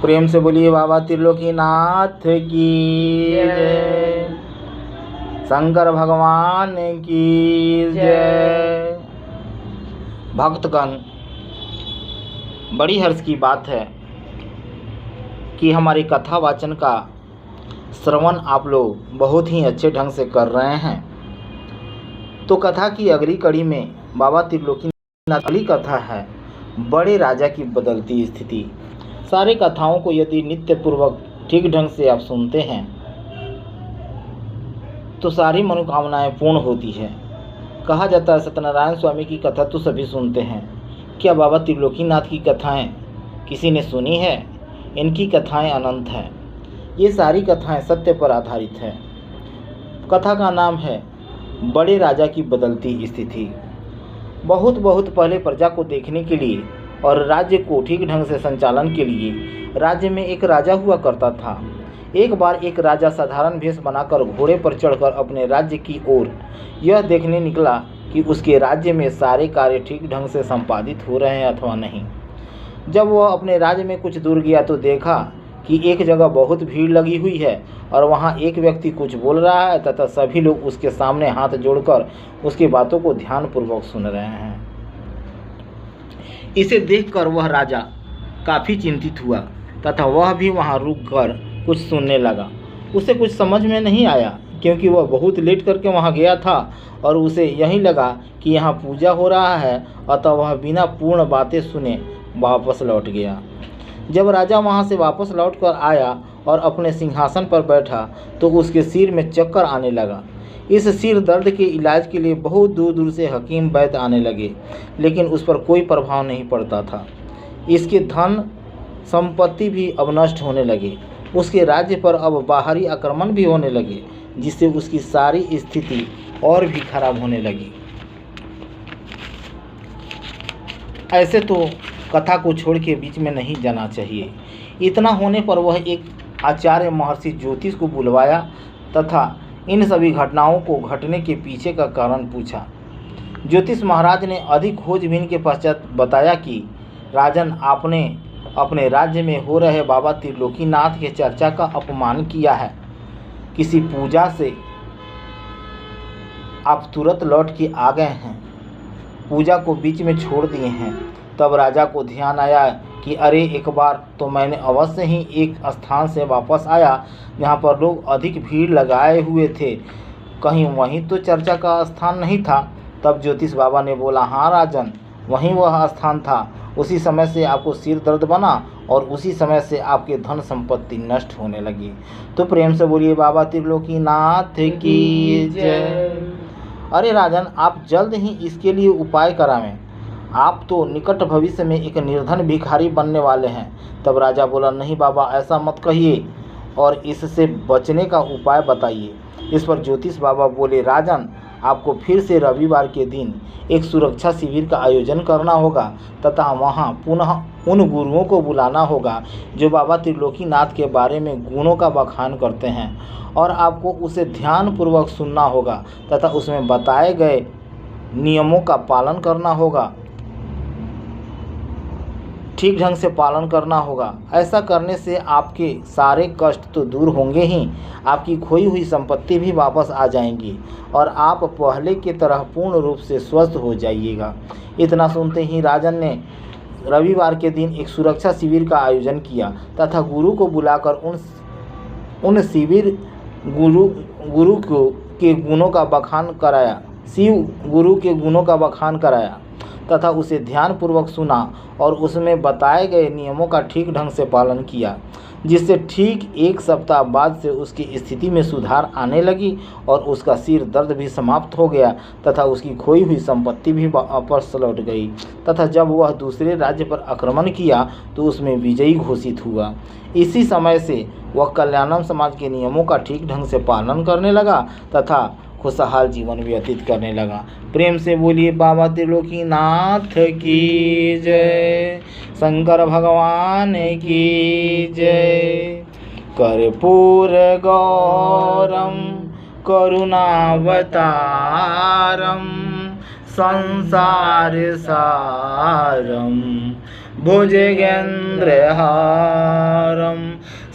प्रेम से बोलिए बाबा त्रिलोकीनाथ की जय, शंकर भगवान की जय। भक्तगण, बड़ी हर्ष की बात है कि हमारी कथा वाचन का श्रवण आप लोग बहुत ही अच्छे ढंग से कर रहे हैं। तो कथा की अगली कड़ी में बाबा त्रिलोकीनाथ, अगली कथा है बड़े राजा की बदलती स्थिति। सारे कथाओं को यदि नित्य पूर्वक ठीक ढंग से आप सुनते हैं तो सारी मनोकामनाएं पूर्ण होती है। कहा जाता है सत्यनारायण स्वामी की कथा तो सभी सुनते हैं, क्या बाबा त्रिलोकीनाथ की कथाएं किसी ने सुनी है? इनकी कथाएं अनंत हैं। ये सारी कथाएं सत्य पर आधारित है। कथा का नाम है बड़े राजा की बदलती स्थिति। बहुत पहले प्रजा को देखने के लिए और राज्य को ठीक ढंग से संचालन के लिए राज्य में एक राजा हुआ करता था। एक बार एक राजा साधारण भेष बनाकर घोड़े पर चढ़कर अपने राज्य की ओर यह देखने निकला कि उसके राज्य में सारे कार्य ठीक ढंग से संपादित हो रहे हैं अथवा नहीं। जब वह अपने राज्य में कुछ दूर गया तो देखा कि एक जगह बहुत भीड़ लगी हुई है और वहाँ एक व्यक्ति कुछ बोल रहा है तथा सभी लोग उसके सामने हाथ जोड़कर उसकी बातों को ध्यानपूर्वक सुन रहे हैं। इसे देखकर वह राजा काफ़ी चिंतित हुआ तथा वह भी वहाँ रुककर कुछ सुनने लगा। उसे कुछ समझ में नहीं आया क्योंकि वह बहुत लेट करके वहाँ गया था और उसे यही लगा कि यहाँ पूजा हो रहा है, अतः वह बिना पूर्ण बातें सुने वापस लौट गया। जब राजा वहाँ से वापस लौटकर आया और अपने सिंहासन पर बैठा तो उसके सिर में चक्कर आने लगा। इस सिर दर्द के इलाज के लिए बहुत दूर दूर से हकीम वैद्य आने लगे, लेकिन उस पर कोई प्रभाव नहीं पड़ता था। इसके धन संपत्ति भी अब नष्ट होने लगे। उसके राज्य पर अब बाहरी आक्रमण भी होने लगे, जिससे उसकी सारी स्थिति और भी खराब होने लगी। ऐसे तो कथा को छोड़ के बीच में नहीं जाना चाहिए। इतना होने पर वह एक आचार्य महर्षि ज्योतिष को बुलवाया तथा इन सभी घटनाओं को घटने के पीछे का कारण पूछा। ज्योतिष महाराज ने अधिक खोजबीन के पश्चात बताया कि राजन, आपने अपने राज्य में हो रहे बाबा त्रिलोकीनाथ के चर्चा का अपमान किया है। किसी पूजा से आप तुरंत लौट के आ गए हैं, पूजा को बीच में छोड़ दिए हैं। तब राजा को ध्यान आया कि अरे, एक बार तो मैंने अवश्य ही एक स्थान से वापस आया जहाँ पर लोग अधिक भीड़ लगाए हुए थे, कहीं वहीं तो चर्चा का स्थान नहीं था। तब ज्योतिष बाबा ने बोला, हाँ राजन, वहीं वह स्थान था। उसी समय से आपको सिर दर्द बना और उसी समय से आपके धन संपत्ति नष्ट होने लगी। तो प्रेम से बोलिए बाबा त्रिलोकीनाथ की जय। अरे राजन, आप जल्द ही इसके लिए उपाय करावें। आप तो निकट भविष्य में एक निर्धन भिखारी बनने वाले हैं। तब राजा बोला, नहीं बाबा, ऐसा मत कहिए और इससे बचने का उपाय बताइए। इस पर ज्योतिष बाबा बोले, राजन, आपको फिर से रविवार के दिन एक सुरक्षा शिविर का आयोजन करना होगा तथा वहाँ पुनः उन गुरुओं को बुलाना होगा जो बाबा त्रिलोकीनाथ के बारे में गुणों का बखान करते हैं, और आपको उसे ध्यानपूर्वक सुनना होगा तथा उसमें बताए गए नियमों का पालन करना होगा, ठीक ढंग से पालन करना होगा। ऐसा करने से आपके सारे कष्ट तो दूर होंगे ही, आपकी खोई हुई संपत्ति भी वापस आ जाएंगी और आप पहले की तरह पूर्ण रूप से स्वस्थ हो जाइएगा। इतना सुनते ही राजन ने रविवार के दिन एक सुरक्षा शिविर का आयोजन किया तथा गुरु को बुलाकर उन शिविर गुरु के गुणों का बखान कराया, शिव गुरु के गुणों का बखान कराया तथा उसे ध्यानपूर्वक सुना और उसमें बताए गए नियमों का ठीक ढंग से पालन किया, जिससे ठीक एक सप्ताह बाद से उसकी स्थिति में सुधार आने लगी और उसका सिर दर्द भी समाप्त हो गया तथा उसकी खोई हुई संपत्ति भी वापस लौट गई तथा जब वह दूसरे राज्य पर आक्रमण किया तो उसमें विजयी घोषित हुआ। इसी समय से वह कल्याणम समाज के नियमों का ठीक ढंग से पालन करने लगा तथा खुशहाल जीवन व्यतीत करने लगा। प्रेम से बोलिए बाबा त्रिलोकीनाथ की जय, शंकर भगवान की जय। कर्पूर गौरम करुणावतारम संसार सारम भुजगेंद्रहारम सुन्दरं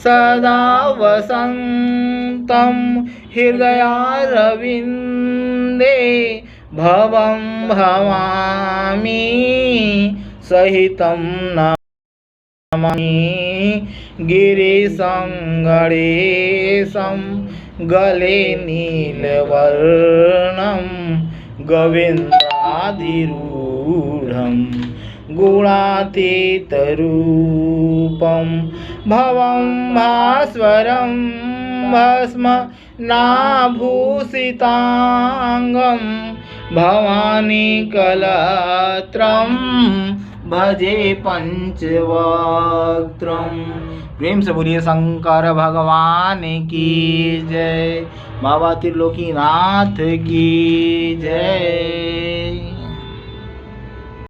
सदा वसन्तं हृदयारविन्दे भवं भवामि सहितं नमामि गिरीशं गणेशं गले नीलवर्णं गोविन्दाधिरूढं गुणातीतरूपं भवं भास्वरं भस्मनाभूषिताङ्गं भवानी कलत्रं भजे पंचवक्त्रम। प्रेम से बोलिए शंकर भगवान की जय, बाबा त्रिलोकीनाथ की जय।